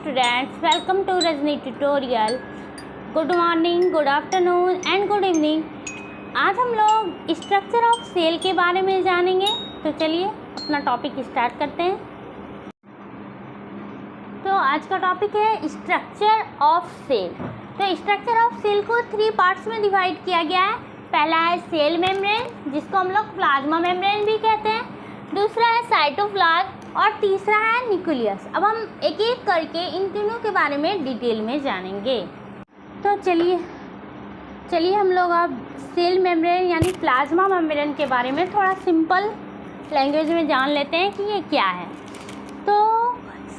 students, welcome to Rajni tutorial. Good morning, good afternoon and good evening. आज हम लोग structure of cell के बारे में जानेंगे। तो चलिए अपना टॉपिक स्टार्ट करते हैं। तो आज का टॉपिक है स्ट्रक्चर ऑफ सेल। तो स्ट्रक्चर ऑफ सेल को 3 पार्ट्स में डिवाइड किया गया है। पहला है सेल मेम्ब्रेन, जिसको हम लोग प्लाज्मा मेम्ब्रेन भी कहते हैं। दूसरा है साइटोप्लाज्म और तीसरा है न्यूक्लियस। अब हम एक एक करके इन तीनों के बारे में डिटेल में जानेंगे। तो चलिए हम लोग अब सेल मेम्ब्रेन यानी प्लाज्मा मेम्ब्रेन के बारे में थोड़ा सिंपल लैंग्वेज में जान लेते हैं कि ये क्या है। तो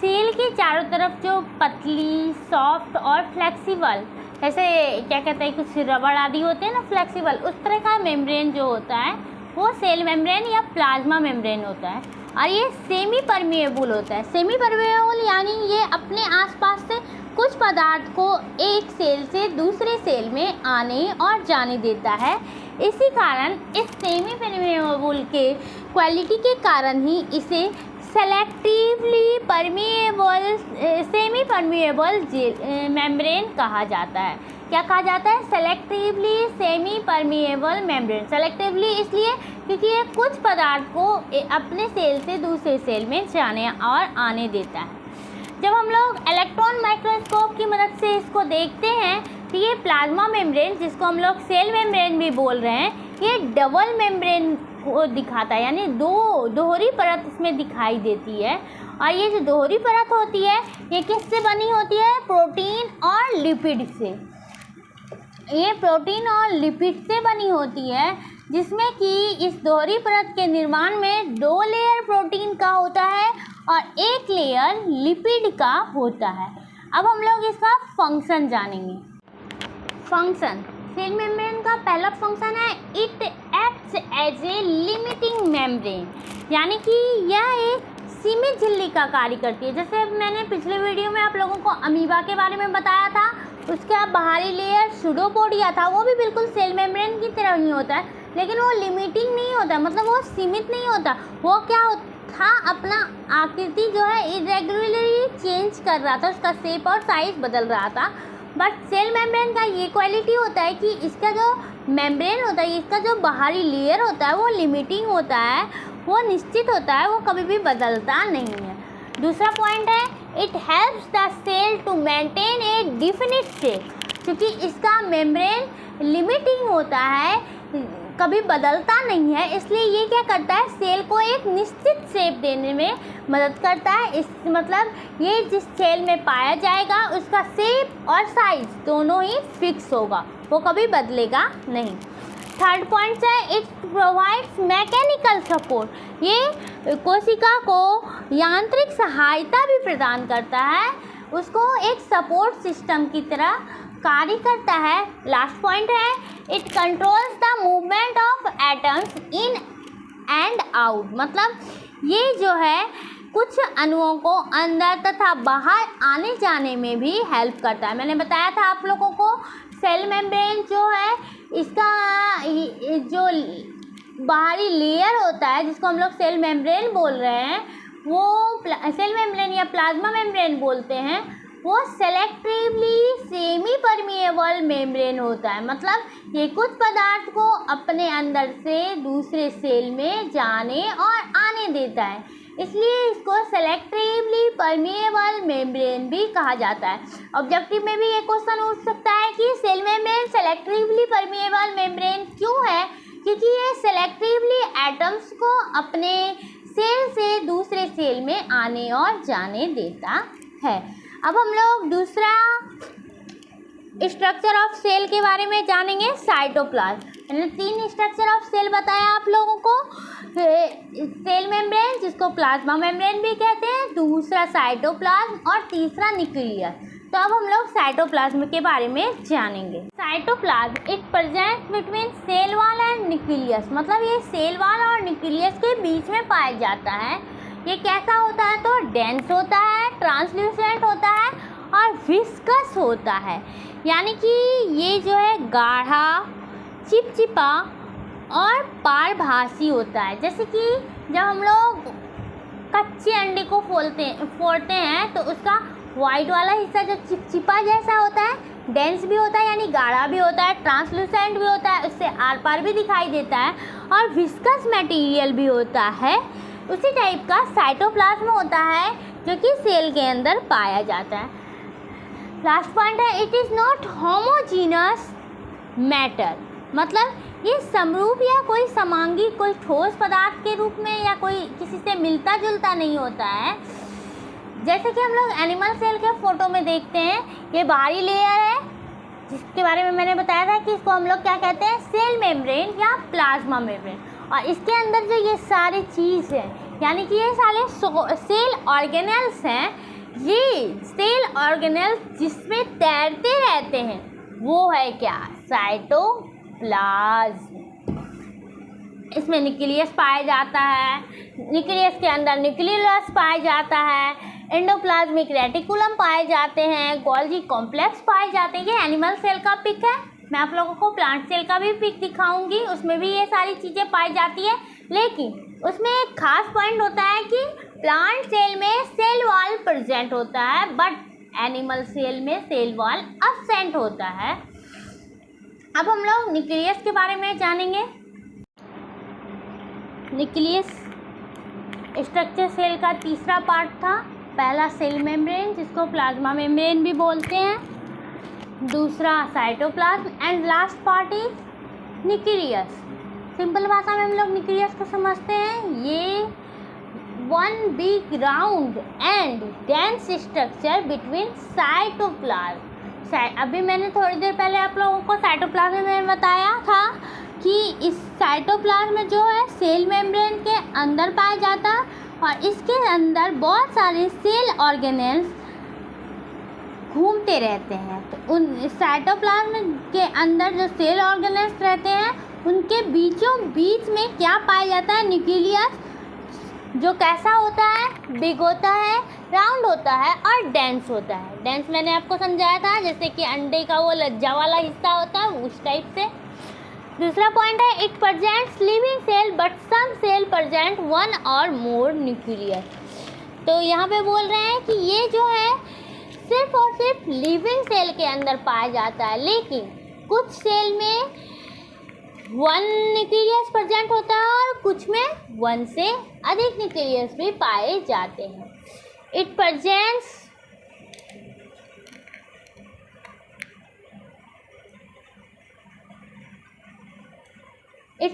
सेल के चारों तरफ जो पतली, सॉफ्ट और फ्लेक्सिबल, जैसे क्या कहते हैं कुछ रबड़ आदि होते हैं ना फ्लेक्सिबल, उस तरह का मेम्ब्रेन जो होता है वो सेल मेम्ब्रेन या प्लाज्मा मेम्ब्रेन होता है। और ये सेमी परमिएबल होता है। सेमी परमिएबल यानी ये अपने आसपास से कुछ पदार्थ को एक सेल से दूसरे सेल में आने और जाने देता है। इसी कारण इस सेमी परमिएबल के क्वालिटी के कारण ही इसे selectively permeable semi permeable membrane कहा जाता है। क्या कहा जाता है? Selectively semi permeable membrane. Selectively इसलिए क्योंकि ये कुछ पदार्थ को अपने सेल से दूसरे सेल में जाने और आने देता है। जब हम लोग इलेक्ट्रॉन माइक्रोस्कोप की मदद से इसको देखते हैं तो ये प्लाज्मा मेम्ब्रेन, जिसको हम लोग सेल मेम्ब्रेन भी बोल रहे हैं, ये डबल मेम्ब्रेन को दिखाता है, यानी दोहरी परत इसमें दिखाई देती है। और ये जो दोहरी परत होती है ये किससे बनी होती है? प्रोटीन और लिपिड से। ये प्रोटीन और लिपिड से बनी होती है, जिसमें कि इस दोहरी परत के निर्माण में 2 लेयर प्रोटीन का होता है और 1 लेयर लिपिड का होता है। अब हम लोग इसका फंक्शन जानेंगे। फंक्शन सेल मेम्ब्रेन का पहला फंक्शन है it acts as a limiting membrane, यानी कि यह एक सीमित झिल्ली का कार्य करती है। जैसे मैंने पिछले वीडियो में आप लोगों को अमीबा के बारे में बताया था, उसका बाहरी लेयर सूडोपोडिया था, वो भी बिल्कुल सेल मेम्ब्रेन की तरह ही होता है, लेकिन वो लिमिटिंग नहीं होता, मतलब वो सीमित नहीं होता। वो क्या था, अपना आकृति जो है इरेगुलरली चेंज कर रहा था, उसका शेप और साइज बदल रहा था। बट सेल मेम्ब्रेन का ये क्वालिटी होता है कि इसका जो मेम्ब्रेन होता है, इसका जो बाहरी लेयर होता है वो लिमिटिंग होता है, वो निश्चित होता है, वो कभी भी बदलता नहीं है। दूसरा पॉइंट है it helps the cell to maintain a definite shape, क्योंकि इसका मेम्ब्रेन लिमिटिंग होता है, कभी बदलता नहीं है, इसलिए ये क्या करता है, सेल को एक निश्चित शेप देने में मदद करता है। इस मतलब ये जिस सेल में पाया जाएगा उसका शेप और साइज दोनों ही फिक्स होगा, वो कभी बदलेगा नहीं। थर्ड पॉइंट है इट प्रोवाइड्स मैकेनिकल सपोर्ट, ये कोशिका को यांत्रिक सहायता भी प्रदान करता है, उसको एक सपोर्ट सिस्टम की तरह कार्य करता है। लास्ट पॉइंट है it controls the movement of atoms in and out, मतलब ये जो है कुछ अणुओं को अंदर तथा बाहर आने जाने में भी हेल्प करता है। मैंने बताया था आप लोगों को सेल मेम्ब्रेन जो है इसका जो बाहरी लेयर होता है, जिसको हम लोग सेल मेम्ब्रेन बोल रहे हैं, वो सेल मेम्ब्रेन या प्लाज्मा मेम्ब्रेन बोलते हैं, वो सेलेक्टिवली सेमी परमिएबल मेम्ब्रेन होता है। मतलब ये कुछ पदार्थ को अपने अंदर से दूसरे सेल में जाने और आने देता है, इसलिए इसको सेलेक्टिवली परमिएबल मेम्ब्रेन भी कहा जाता है। ऑब्जेक्टिव में भी ये क्वेश्चन उठ सकता है कि cell membrane selectively permeable membrane क्यों है? क्योंकि ये सेलेक्टिवली एटम्स को अपने सेल से दूसरे सेल में आने और जाने देता है। अब हम लोग दूसरा स्ट्रक्चर ऑफ सेल के बारे में जानेंगे, साइटोप्लाज्म। मैंने 3 स्ट्रक्चर ऑफ सेल बताया आप लोगों को, सेल मेम्ब्रेन जिसको प्लाज्मा मेम्ब्रेन भी कहते हैं, दूसरा साइटोप्लाज्म और तीसरा न्यूक्लियस। तो अब हम लोग साइटोप्लाज्म के बारे में जानेंगे। Cytoplasm it present between cell wall and nucleus, मतलब ये सेल वॉल और न्यूक्लियस के बीच में पाया जाता है। ये कैसा होता है? तो डेंस होता है, ट्रांसल्यूसेंट होता है और विस्कस होता है, यानी कि ये जो है गाढ़ा, चिपचिपा और पारभासी होता है। जैसे कि जब हम लोग कच्चे अंडे को फोड़ते हैं तो उसका वाइट वाला हिस्सा जो चिपचिपा जैसा होता है, डेंस भी होता है यानी गाढ़ा भी होता है, ट्रांसलूसेंट भी होता है, उससे आर पार भी दिखाई देता है, और विस्कस मटेरियल भी होता है। उसी टाइप का साइटोप्लाज्म होता है जो कि सेल के अंदर पाया जाता है। लास्ट पॉइंट है, it is not homogeneous matter, मतलब ये समरूप या कोई समांगी, कोई ठोस पदार्थ के रूप में या कोई किसी से मिलता जुलता नहीं होता है। जैसे कि हम लोग एनिमल सेल के फोटो में देखते हैं, ये बाहरी लेयर है जिसके बारे में मैंने बताया था कि इसको हम लोग क्या कहते हैं, सेल मेम्ब्रेन या प्लाज्मा मेम्ब्रेन, और इसके अंदर जो ये सारी चीज़ है यानी कि ये सारे सेल ऑर्गेनेल्स हैं, ये सेल ऑर्गेनेल्स जिसमें तैरते रहते हैं वो है क्या, साइटोप्लाज्म। इसमें न्यूक्लियस पाया जाता है, न्यूक्लियस के अंदर न्यूक्लियस पाया जाता है, एंडोप्लाज्मिक रेटिकुलम पाए जाते हैं, गोल्गी कॉम्प्लेक्स पाए जाते हैं। ये एनिमल सेल का पिक है, मैं आप लोगों को प्लांट सेल का भी पिक दिखाऊंगी, उसमें भी ये सारी चीज़ें पाई जाती है। लेकिन उसमें एक खास पॉइंट होता है कि प्लांट सेल में सेल वॉल प्रेजेंट होता है, बट एनिमल सेल में सेल वॉल अब्सेंट होता है। अब हम लोग न्यूक्लियस के बारे में जानेंगे। न्यूक्लियस स्ट्रक्चर सेल का तीसरा पार्ट था। पहला सेल मेम्ब्रेन जिसको प्लाज्मा मेम्ब्रेन भी बोलते हैं, दूसरा cytoplasm, and last part is nucleus. Simple भाषा में हम लोग न्यूक्लियस को समझते हैं, ये one big round and dense structure between cytoplasm. अभी मैंने थोड़ी देर पहले आप लोगों को साइटोप्लाज्म में बताया था कि इस साइटोप्लाज्म जो है सेल मेम्ब्रेन के अंदर पाया जाता है, और इसके अंदर बहुत सारे सेल ऑर्गेनेल्स घूमते रहते हैं। तो उन साइटोप्लाज्म के अंदर जो सेल ऑर्गेनेल्स रहते हैं उनके बीचों बीच में क्या पाया जाता है, न्यूक्लियस, जो कैसा होता है, बिग होता है, राउंड होता है और डेंस होता है। डेंस मैंने आपको समझाया था, जैसे कि अंडे का वो लज्जा वाला हिस्सा होता है उस टाइप से। दूसरा पॉइंट है, it presents living cell but some cell present one और मोर न्यूक्लियस। तो यहाँ पे बोल रहे हैं कि ये जो है सिर्फ और सिर्फ लिविंग सेल के अंदर पाया जाता है, लेकिन कुछ सेल में वन न्यूक्लियस प्रेजेंट होता है और कुछ में वन से अधिक न्यूक्लियस भी पाए जाते हैं। It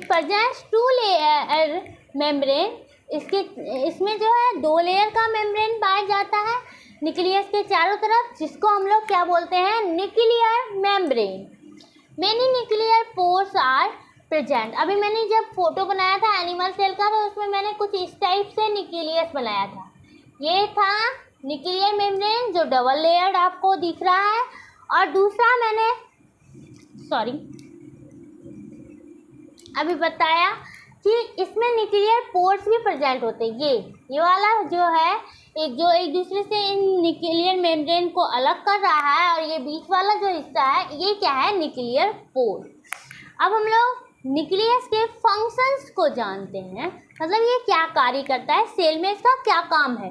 presents two layer membrane. इसमें जो है 2 लेयर का मेम्ब्रेन पाया जाता है न्यूक्लियस के चारों तरफ, जिसको हम लोग क्या बोलते हैं, nuclear membrane. Many nuclear pores are present. अभी मैंने जब फोटो बनाया था एनिमल सेल का, तो उसमें मैंने कुछ इस टाइप से न्यूक्लियस बनाया था। ये था न्यूक्लियर मेम्ब्रेन जो डबल लेयर्ड आपको दिख रहा है, और दूसरा मैंने अभी बताया कि इसमें न्यूक्लियर पोर्स भी प्रेजेंट होते हैं। ये वाला जो है एक दूसरे से इन न्यूक्लियर मेम्ब्रेन को अलग कर रहा है, और ये बीच वाला जो हिस्सा है ये क्या है, न्यूक्लियर पोर। अब हम लोग न्यूक्लियस के फंक्शंस को जानते हैं, मतलब ये क्या कार्य करता है, सेल में इसका क्या काम है।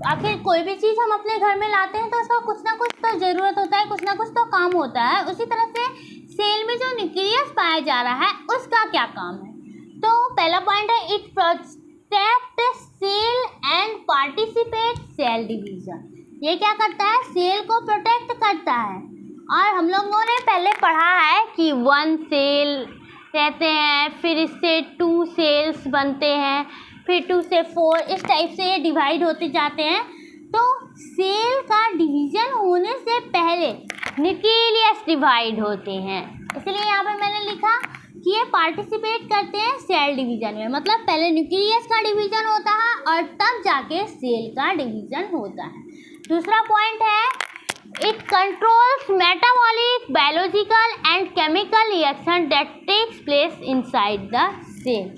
आखिर कोई भी चीज़ हम अपने घर में लाते हैं तो उसका कुछ ना कुछ तो ज़रूरत होता है, कुछ ना कुछ तो काम होता है। उसी तरह से सेल में जो न्यूक्लियस पाया जा रहा है उसका क्या काम है। तो पहला पॉइंट है, it protect cell and participate cell division. ये क्या करता है, सेल को प्रोटेक्ट करता है। और हम लोगों ने पहले पढ़ा है कि 1 सेल रहते हैं, फिर इससे 2 सेल्स बनते हैं, फिर 2 से 4, इस टाइप से ये डिवाइड होते जाते हैं। तो सेल का डिवीज़न होने से पहले न्यूक्लियस डिवाइड होते हैं, इसलिए यहाँ पे मैंने लिखा कि ये पार्टिसिपेट करते हैं सेल डिवीज़न में। मतलब पहले न्यूक्लियस का डिवीज़न होता है और तब जाके सेल का डिवीज़न होता है। दूसरा पॉइंट है, it controls metabolic, biological and chemical reaction that takes place inside the cell.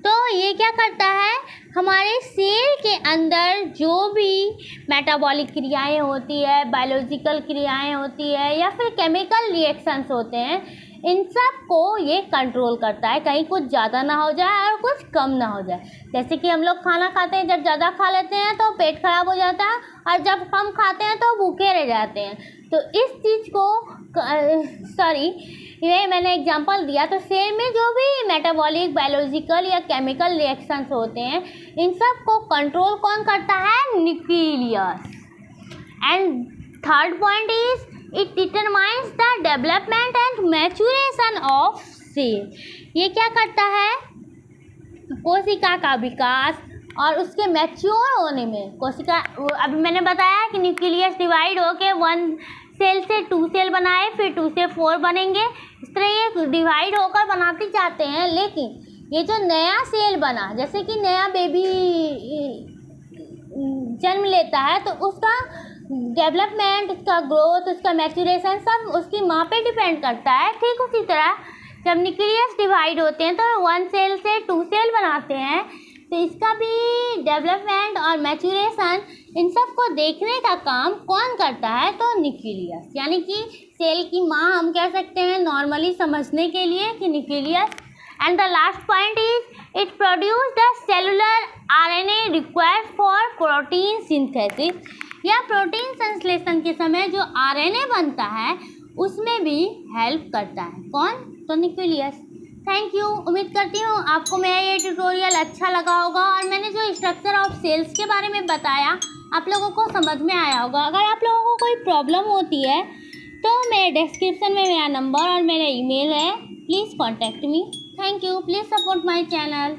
तो ये क्या करता है, हमारे सेल के अंदर जो भी मेटाबॉलिक क्रियाएं होती है, बायोलॉजिकल क्रियाएं होती है या फिर केमिकल रिएक्शंस होते हैं, इन सब को ये कंट्रोल करता है, कहीं कुछ ज़्यादा ना हो जाए और कुछ कम ना हो जाए। जैसे कि हम लोग खाना खाते हैं, जब ज़्यादा खा लेते हैं तो पेट खराब हो जाता है और जब कम खाते हैं तो भूखे रह जाते हैं। तो इस चीज़ को ये मैंने एग्जांपल दिया। तो सेल में जो भी मेटाबॉलिक, बायोलॉजिकल या केमिकल रिएक्शंस होते हैं, इन सब को कंट्रोल कौन करता है? Nucleus. And third point is it determines the development and maturation of cell. ये क्या करता है? कोशिका का विकास और उसके मैच्योर होने में। कोशिका, अभी मैंने बताया कि न्यूक्लियस डिवाइड होके 1 सेल से 2 सेल बनाए, फिर 2 से 4 बनेंगे। इस तरह ये डिवाइड होकर बनाते जाते हैं। लेकिन ये जो नया सेल बना, जैसे कि नया बेबी जन्म लेता है, तो उसका डेवलपमेंट, उसका ग्रोथ, उसका मैच्योरेशन सब उसकी माँ पे डिपेंड करता है। ठीक उसी तरह जब न्यूक्लियस डिवाइड होते हैं तो 1 सेल से 2 सेल बनाते हैं, तो इसका भी डेवलपमेंट और मैच्योरेशन, इन सब को देखने का काम कौन करता है? तो न्यूक्लियस, यानी कि सेल की माँ हम कह सकते हैं नॉर्मली समझने के लिए कि nucleus. And the last point is it produce the cellular RNA required for protein synthesis. या प्रोटीन संश्लेषण के समय जो आरएनए बनता है उसमें भी हेल्प करता है। कौन? तो न्यूक्लियस। Thank you. उम्मीद करती हूँ आपको मेरा ये ट्यूटोरियल अच्छा लगा होगा और मैंने जो स्ट्रक्चर ऑफ सेल्स के बारे में बताया आप लोगों को समझ में आया होगा। अगर आप लोगों को कोई प्रॉब्लम होती है तो मेरे डिस्क्रिप्शन में मेरा नंबर और मेरा ईमेल है, please contact me. Thank you. Please support my channel.